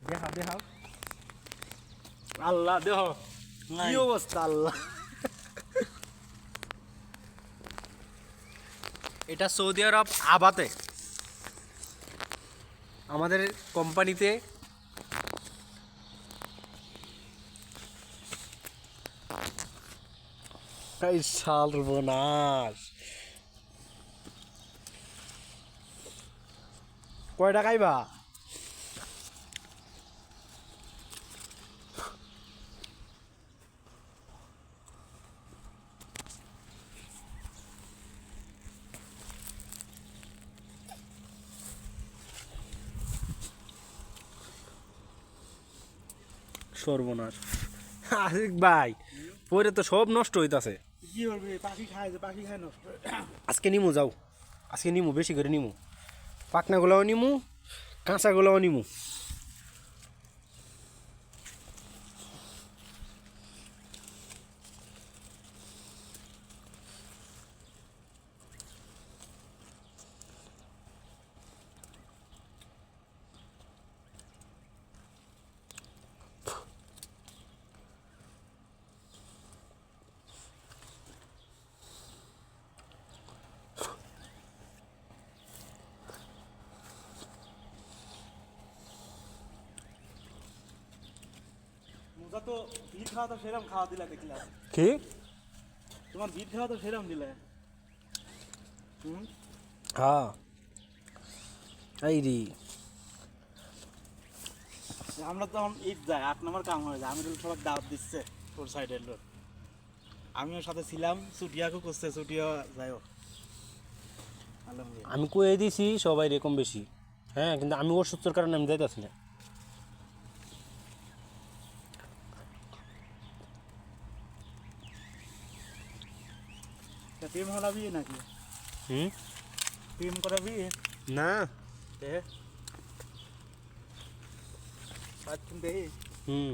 দেখাও দেখাও আল্লাহ দেহ কি অবস্থা আল্লাহ। এটা সৌদি আরব আবাতে আমাদের কোম্পানিতে এই সর্বনাশ। কয় টাকাই বা সর্বনাশ। আশিক ভাই পরে তো সব নষ্ট হইতাছে। কি করবে পাখি খায় যে পাখি খায় নষ্ট। আজকে নিমু যাও, আজকে নিমু বেশি করে নিমু, পাকনাগুলাও নিমু কাঁচাগুলাও নিমু। মোজা তো ভিড় খাওয়া তো সেরকম খাওয়া দিলা দেখলাম। কি তোমার ভিড় খাওয়া তো সেরকম দিলে। হ্যাঁ এই রে আমরা তো এখন ঈদ যাই 8 নম্বর কাম হয়ে যায়। আমি তো সবাই দাওয়াত দিচ্ছে ওর সাইডের লোক। আমিও সাথে ছিলাম, ছুটিয়াকে করছে, ছুটিয়া যাইও আলহামদুলিল্লাহ। আমি কয়ে দিছি সবাই এরকম বেশি। হ্যাঁ কিন্তু আমি অসুস্থর কারণে আমি যাইতাছি না। প্রেম হলাবি নাকি? হুম প্রেম করাবি? না এ পাঁচ কিনতে হুম